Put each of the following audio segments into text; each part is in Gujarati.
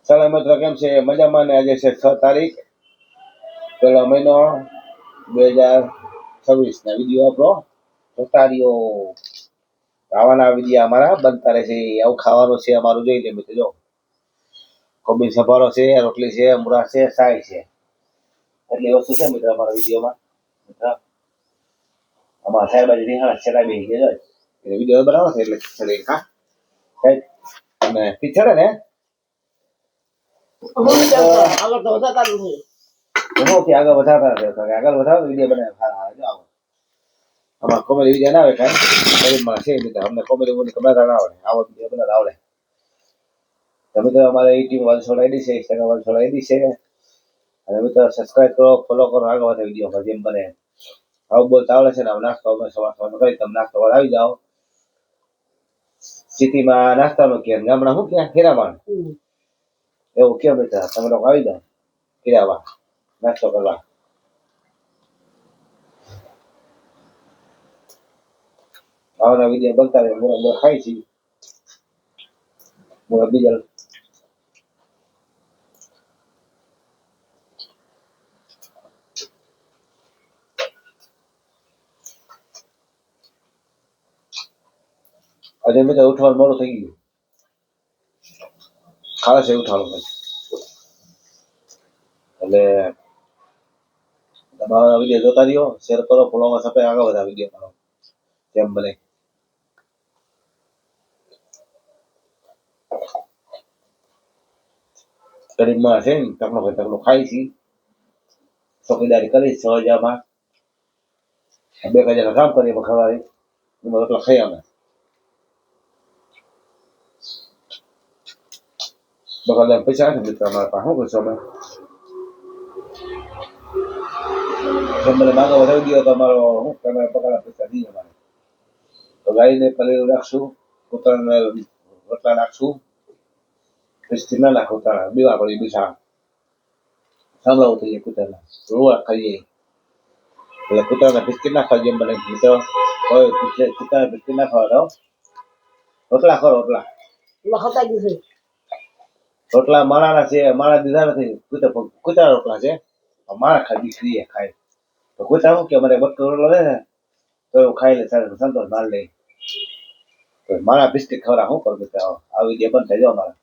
ચાલો મિત્રો, કેમ છે? મજામાં ને? આજે છે 6 તારીખ, પહેલો મહિનો 2026 ના વિડીયો આપણો જોતા રહ્યો. ખાવાના વિડીયો અમારા બનતા રહે છે. આવું ખાવાનું છે અમારું, જોઈ લે મિત્રો. જો કોબી સભારો છે, રોટલી છે, મૂળા છે, સાય છે, એટલી વસ્તુ છે મિત્રો અમારા વિડીયોમાં. મિત્રો અમારા સાહેબ આજે નિહાળ છેડા બેસી ગયા એટલે વિડીયો બનાવો છે એટલે છેડે હા સાહેબ અને પીછડે ને આગળ તો વધારતા નથી. આગળ વધારતા આગળ વધારો વિડીયો બનાવે સારા જો આવો. આમાં કોમેડી વિડીયો ના આવે કાંઈ ગરીબમાં છે મિત્રો, અમને કોમેડી બોલી કમાતા ના આવડે, આવો વિડીયો બનાવતા આવડે. તમે તો અમારે યુટ્યુબ વાલસોડ આઈડી છે, ઇન્સ્ટાગ્રામ વાલસોડ આઈડી છે, અને મિત્રો સબસ્ક્રાઈબ કરો, ફોલો કરો, આગળ વધે વિડીયોમાં જેમ બને. આવું બોલતા આવડે છે ને. નાસ્તો અમે સવાર કરી તમે નાસ્તો કરવા આવી જાઓ. સિટીમાં નાસ્તાનો કે ગામડા શું ક્યાં ખેરામાં એવું કેમ મિત્ર, તમે લોકો આવી જાઓ ખેરાવા નાસ્તો કરવા. આવાના વિડીયો બનતા રહે. મોડા ખાઈ છે મોડા બીજા આજે મિત્રો ઉઠવાનું મોડું થઈ ગયું. ખાસ છે ઉઠવાનું એટલે તમારા વિડીયો જોતા રહ્યો, શેર કરો, ફોલોમાં સપે આગળ બધા વિડીયો કરો જેમ બને. ગરીબમાં છે ને તકલો ખાઈ છે, ચોકીદારી કરી 6,000માં 2,000 કામ કરીએ ખવાય એમાં એટલા ખાઈ અમે બકાલે પૈસા નથી મિત્ર અમારા પાસે. શું કરશો અમે? મને માગો વધારી દો તો અમારો શું તમે પગાર પૈસા દઈએ અમારે તો ગાયને પલેલું રાખશું, કૂતરાને રોટલા નાખશું, પછી ના નાખો તારા બીવા પડી બીસા સાંભળાવું થઈએ કૂતરાના રોવા ખાઈએ એટલે કૂતરાના બિસ્કીટ નાખવા જેમ બને મિત્રો. હોય કૂતરાના બિસ્કીટ નાખવા દો. રોટલા ખરો રોટલા માણાના છે, માણા દીધા નથી. કૂતરા રોટલા છે, માણા ખાઈ દીકરીએ ખાય તો કૂતરા શું કે અમારે બટકો રોટલો લે ને તો એવું ખાઈ લે સારું સંતોષ માર લે. મારા બિસ્કીટ ખવડા શું કરું મિત્રો? આવી જે બંધ થઈ જાવ મારા.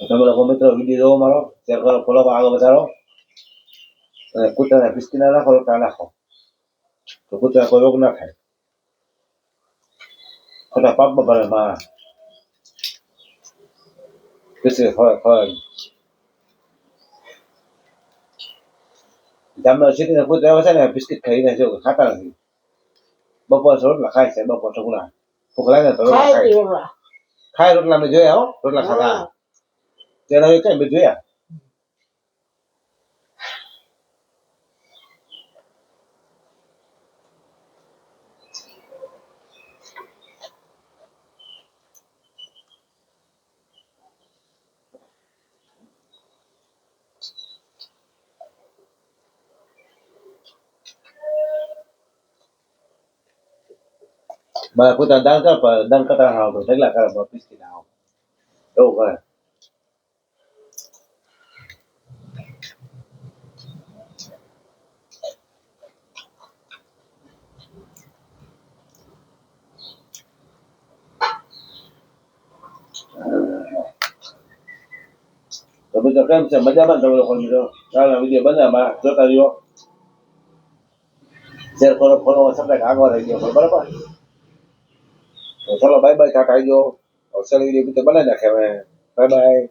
તમે લોકો મિત્રો વિડીયો જોવો મારો, શેર કરો, ફોલો આગળ વધારો, અને કૂતરાના બિસ્કીટ ના નાખો, રોટલા નાખો તો કૂતરા કોઈ રોગ ના થાય. ખોટા પાપમાં ભરે માં બિસ્કીટ ખવાય. ગામના સિટીના કૂતરા છે ને બિસ્કીટ ખાઈને જો ખાતા નથી. બપોર રોટલા ખાય છે, બપોર ટુકડા ભૂખ લાગે તો રોટલા ખાય. રોટલા મેં જોયા હો, રોટલા ખાતા તેના કઈ મેં જોયા. મારા કૂતરા દાન કરતા આવતો ઢગલા કરે બિસ્કીટ આવો એવું કરે. તો મિત્રો કેમ છે? મજામાં તમે લોકો મિત્રો? ચાલો વિડીયો બનાવવા જોતા રહ્યો, શેર કરો, ફોલો સબસ્ક્રાઇબ આગળ રહી ગયો બરાબર. તો ચલો બાય બાય, ટાટા આવી ગયો. વિડીયો બનાવી નાખે હવે. Bye bye.